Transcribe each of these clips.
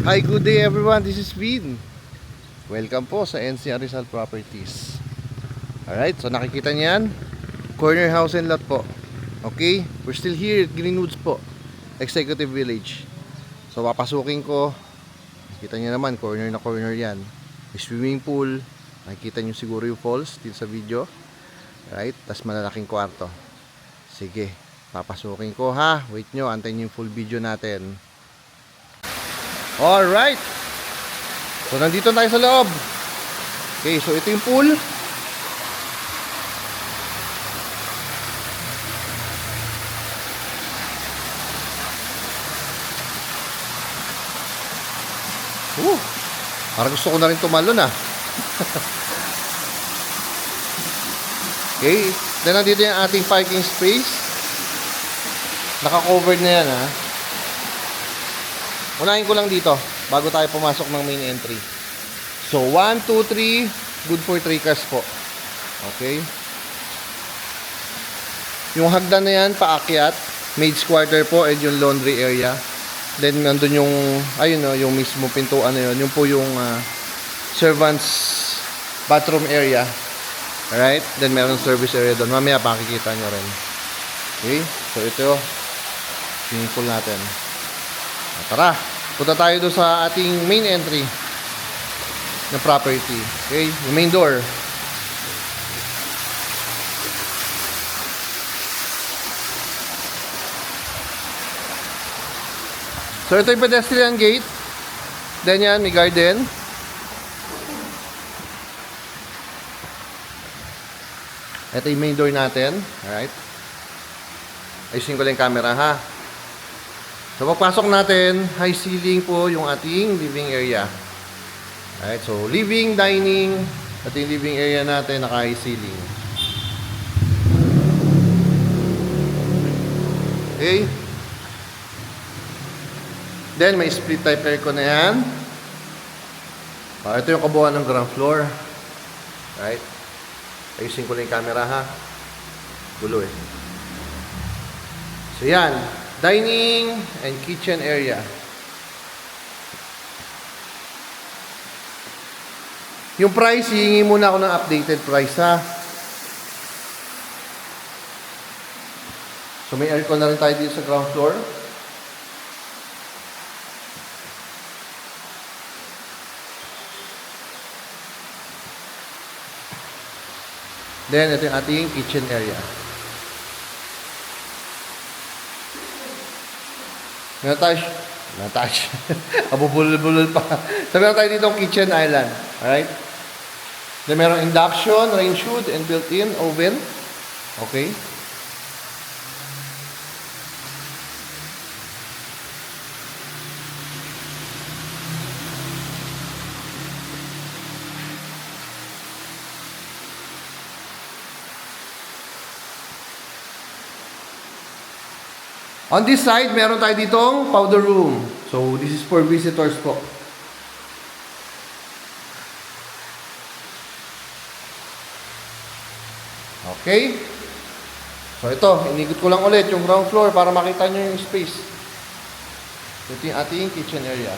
Hi, good day everyone. This is Vin. Welcome po sa NCR Rizal Properties. Alright, so nakikita niyan, corner house and lot po. Okay, we're still here at Greenwoods po, Executive Village. So papasukin ko. Nakikita niyo naman, corner na corner yan. May swimming pool. Nakikita niyo siguro yung falls dito sa video. Alright, tas malalaking kwarto. Sige, papasukin ko ha. Wait nyo, antayin nyo yung full video natin. Alright, so nandito tayo sa loob. Okay, so ito yung pool. Parang gusto ko na rin tumalon ah. Okay, then nandito yung ating parking space. Naka-covered na yan ha. Unahin ko lang dito bago tayo pumasok ng main entry. So 1, 2, 3, good for 3 cars po. Okay. Yung hagdan na yan paakyat, maid's quarter po, and yung laundry area. Then nandun yung ayun no, yung mismo pintuan na yun. Yung po yung servants bathroom area. Alright, then meron service area doon. Mamaya pakikita nyo rin. Okay, so ito swimming pool natin. Tara, punta tayo doon sa ating main entry na property. Okay, yung main door. So ito yung pedestrian gate. Then yan, may garden. Ito yung main door natin. Alright. Ayusin ko lang yung camera ha. So pagpasok natin, high ceiling po yung ating living area. Alright, so living, dining, at yung living area natin naka high ceiling. Okay. Then may split type aircon na yan. Ito yung kabuuan ng ground floor. Alright. Ayusin ko lang yung camera ha. Gulo eh. So yan. Dining and kitchen area. Yung price, hihingi muna ako ng updated price ha. So may aircon na rin tayo dito sa ground floor. Then ito yung ating kitchen area. Natash. Abubulol-bulol pa. Sabi na tayo dito kitchen island. Alright? Then meron induction, range hood, and built-in oven. Okay? On this side, meron tayo ditong powder room. So, this is for visitors po. Okay. So, ito. Inikot ko lang ulit yung ground floor para makita nyo yung space. Ito yung ating kitchen area.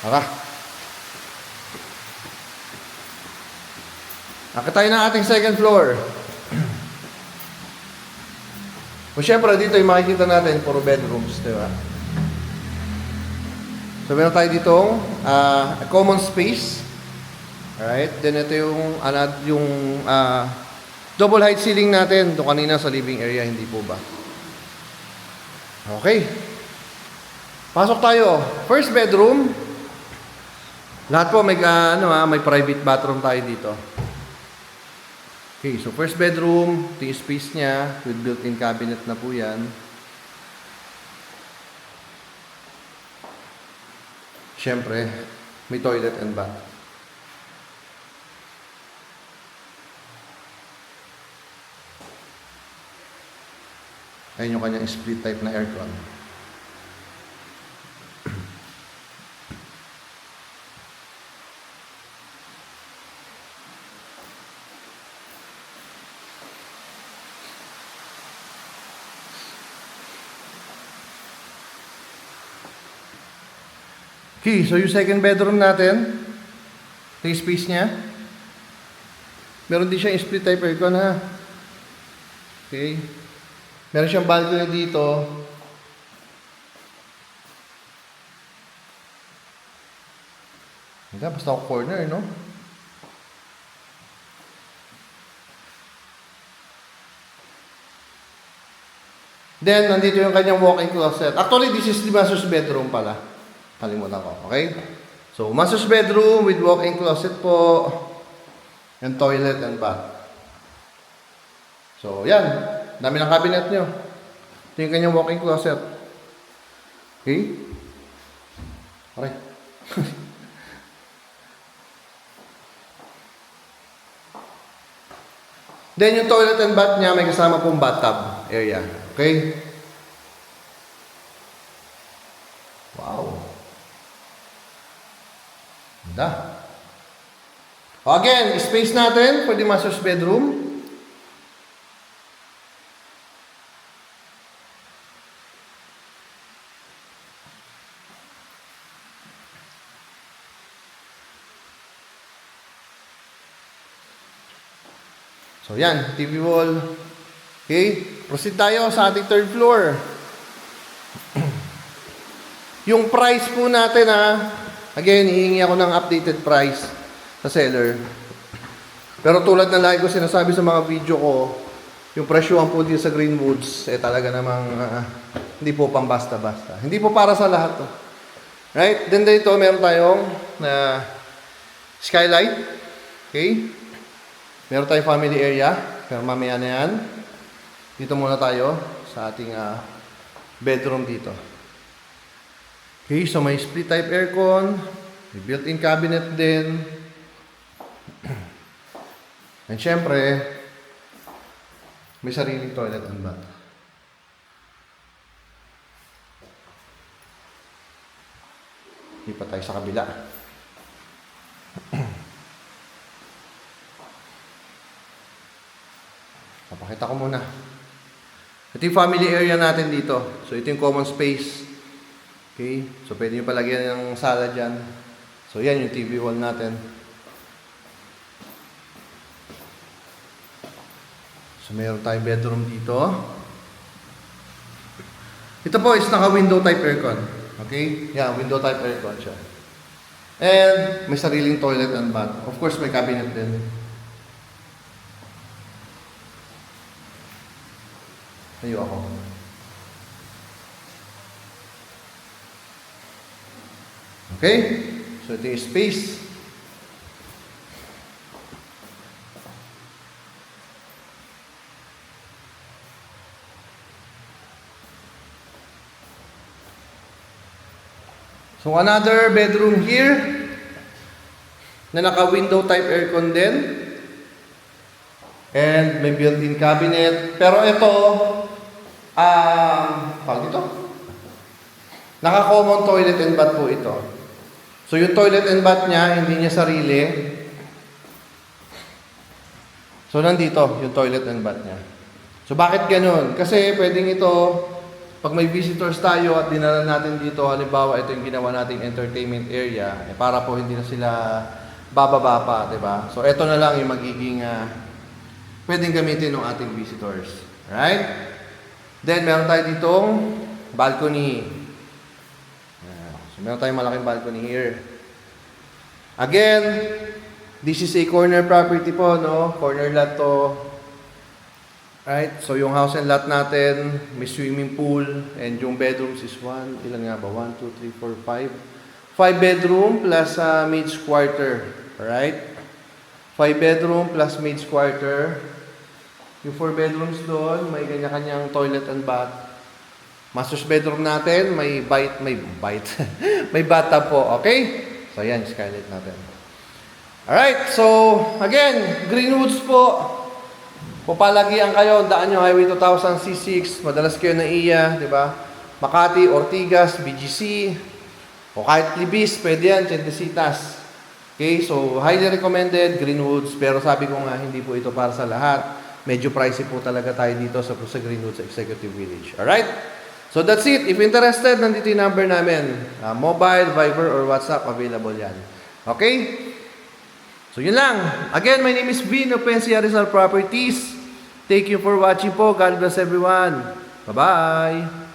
Tara. Akit tayo ng ating second floor. O syempre, dito yung makikita natin, puro bedrooms, di ba? So, meron tayo ditong common space. Alright? Then, ito yung double height ceiling natin. Doon kanina sa living area, hindi po ba? Okay. Pasok tayo. First bedroom. Lahat po, may private bathroom tayo dito. Okay, so first bedroom, ito yung space niya with built-in cabinet na po yan. Siyempre, may toilet and bath. Ayun yung kanyang split type na aircon. Okay, so yung second bedroom natin, ito yung space niya. Meron din siyang split type aircon ha. Okay. Meron siyang balcony dito. Hindi, basta ako corner, no? Then, nandito yung kanyang walk-in closet. Actually, this is the master's bedroom pala. Kalimutan ko, okay? So, master's bedroom with walk-in closet po. And toilet and bath. So, yan. Dami ng cabinet nyo. Ito yung kanyang walk-in closet. Okay? Okay. Then, yung toilet and bath niya, may kasama pong bathtub area. Okay? Wow. Ganda. Again, space natin for the master's bedroom. So, yan. TV wall. Okay? Proceed tayo sa ating third floor. Yung price po natin again, hihingi ako ng updated price sa seller. Pero tulad na lagi ko sinasabi sa mga video ko, yung presyuhan po dito sa Greenwoods, talaga namang hindi po pang basta-basta. Hindi po para sa lahat to. Right? Then dito, meron tayong skylight. Okay? Meron tayong family area. Pero mamaya na yan. Dito muna tayo sa ating bedroom dito. Okay, so may split type aircon. May built-in cabinet din. And syempre, may sariling toilet and bath. Lipat tayo sa kabila. Papakita ko muna. Ito yung family area natin dito. So, ito yung common space. Okay? So, pwede nyo palagyan ng sala dyan. So, yan yung TV wall natin. So, meron tayong bedroom dito. Ito po is naka-window type aircon. Okay? Yeah, window type aircon siya. And, may sariling toilet and bath. Of course, may cabinet din. Tayo ako. Okay? So, ito yung space. So, another bedroom here na naka-window type aircon din. And may built-in cabinet. Pero ito, pag ito, naka-common toilet and bath po ito. So, yung toilet and bath niya, hindi niya sarili. So, nandito, yung toilet and bath niya. So, bakit ganun? Kasi, pwedeng ito, pag may visitors tayo at dinala natin dito, halimbawa, ito yung ginawa nating entertainment area, para po hindi na sila bababa pa, diba? So, ito na lang yung magiging pwedeng gamitin ng ating visitors. Right? Then, meron tayo ditong balcony. So, meron tayong malaking balcony here. Again, this is a corner property po, no? Corner lot to. Right? So, yung house and lot natin, may swimming pool, and yung bedrooms is ilan nga ba? 1, 2, 3, 4, 5. 5 bedroom plus maid's quarter. Alright? 5 bedroom plus maid's quarter. Yung 4 bedrooms doon, may kanya-kanyang toilet and bath. Master's bedroom natin, may may bathtub po, okay? So, yan, skylight natin. Alright, so, again, Greenwoods po. Pupalagian kayo, daan nyo Highway 2000 C6, madalas kayo na iya, di ba? Makati, Ortigas, BGC, o kahit Libis, pwede yan, Chentesitas. Okay, so, highly recommended, Greenwoods, pero sabi ko nga, hindi po ito para sa lahat. Medyo pricey po talaga tayo dito sa Greenwoods Executive Village. Alright? So that's it. If interested, nandito yung number namin. Mobile, Viber, or WhatsApp, available yan. Okay? So yun lang. Again, my name is Vin of NCR Rizal Properties. Thank you for watching po. God bless everyone. Bye-bye.